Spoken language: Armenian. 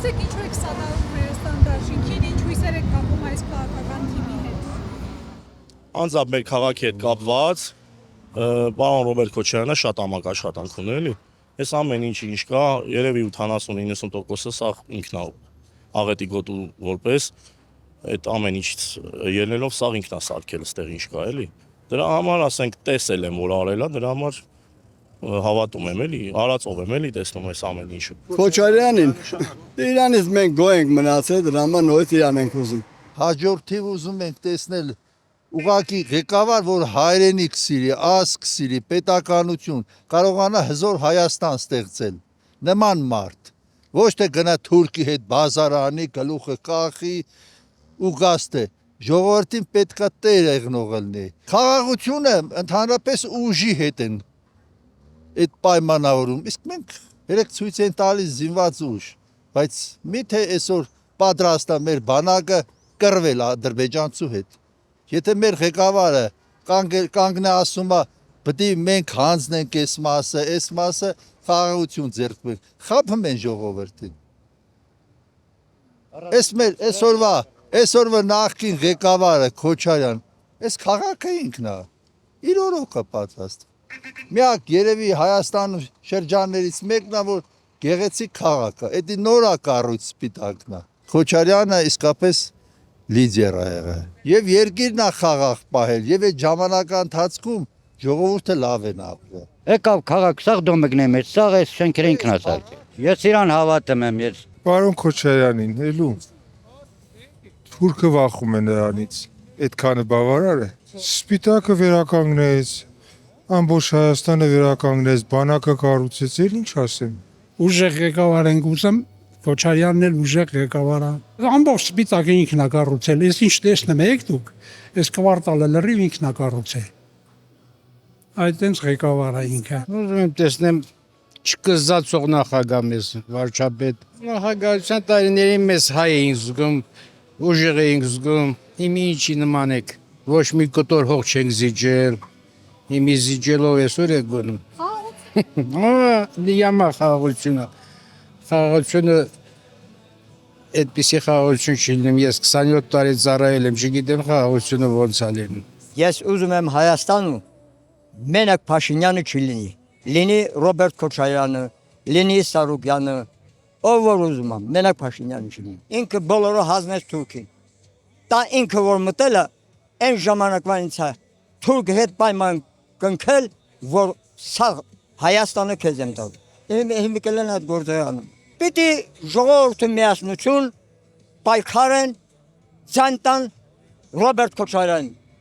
Ասեք ինչու եք սատարում Հայաստան դաշինքին, ինչ հույսեր եք կապում այս քաղաքական թիմի հետ։ Անձամբ մեր քաղաքի հետ կապված պարոն Ռոբերտ Քոչարյանը շատ ամակ աշխատանք ունի, էլի։ Այս ամեն ինչ կա, երևի 70-90%-ը սա ինքն է աղետի գոտու որպես այդ ամեն ինչ ելնելով սա ինքն է սարքել այստեղ ինչ կա, էլի։ Դրա համար ասենք տեսել եմ, որ արել է, դրա համար հավատում եմ, էլի, արածով եմ, էլի տեսնում այս ամեն ինչը։ Քոչարյանին իրանից մենք գոհ ենք մնացել, դրա համար նույնիսկ իրան ենք ուզում։ Հաջորդիվ ուզում ենք տեսնել ուղղակի ղեկավար, որ հայրենիք սիրի, ազգ սիրի, պետականություն, կարողանա հզոր Հայաստան ստեղծել, նման մարդ, ոչ թե գնա թուրքի հետ բազարանի, գլուխը կախի ու գաստե, ժողովրդին պետքա տեր եղնող լինի։ Խաղաղությունը ընդհանրապես ուժի հետ են այդ պայմանավորում, իսկ մենք երեք ցույց են տալիս զինված ուժ, բայց միթե այսօր պատրաստ է մեր բանակը կռվել ադրբեջանցու հետ։ Եթե մեր ղեկավարը կանգնե ասում է, պետք է մենք հանձնենք այս մասը խաղաղություն ձեռք բերենք, խաբում են ժողովրդին։ Այս մեր այսօրվա նախկին ղեկավարը Քոչարյան, այս քաղաքը ինքն է, իր օրոք է պատրաստ։ Միակ երևի Հայաստան շրջաններից մեկն է, որ գեղեցիկ քաղաք է, դա նորակառույց սպիտակն է։ Քոչարյանը իսկապես լիդեր է եղել։ Եվ երկիրն է խաղաղ պահել, եւ այդ ժամանակա ընթացքում ժողովուրդը լավ են ապրել։ Եկավ քաղաք սաղ դոմգնե մեջ, սաղ այս շենքերը ինքն է սարքել։ Ես իրան հավատում եմ, ես։ Պարոն Քոչարյանին, ելու։ Թուրքը վախում է նրանից, այդքանը բավարար է։ Սպիտակը վերականգնեց, ամբողջ Հայաստանը վերականգնեց, բանակը կառուցեց, ինչ ասեմ։ Ուժեղ ղեկավար ենք ուզում, Քոչարյանն էլ ուժեղ ղեկավար է։ Ամբողջ սպիտակը ինքն է կառուցել, ես ինչ տեսնում եք դուք, այս կվարտալը լրիվ ինքն է կառուցել։ Այդտենց ղեկավար է ինքը։ Ուզում եմ տեսնեմ չկզածող նախագահ մեզ, վարչապետ։ Նախագահության տարիներին մեզ հայ էինք զգում, ուժեղ էինք զգում, հիմա ինչի նման եք, ոչ մի կտոր հող չենք զիջել, հիմա զիջելով այսօր եք գնում։ Լիամա խաղաղությունը այդպիսի խաղաղություն չի լինում, ես 27 տարի ծառայել եմ, չգիտեմ խաղաղությունը ոնց է լինում։ Ես ուզում եմ Հայաստանում մենակ Փաշինյանը չլինի, լինի Ռոբերտ Քոչարյանը, լինի Սարուկյանը, ով որ ուզում եմ, մենակ Փաշինյանը չլինի։ Ինքը բոլորը հանձնեց թուրքին։ Դա ինքը որ մտել է, այն ժամանակվանից է թուրքի հետ պայման կնքել, որ սա Հայաստանը քեզ եմ տալ։ Հիմա կլեն այդ գործը անում։ Պիտի ժողովուրդը միասնություն պայքարեն, ցանտան Ռոբերտ Քոչարյանին։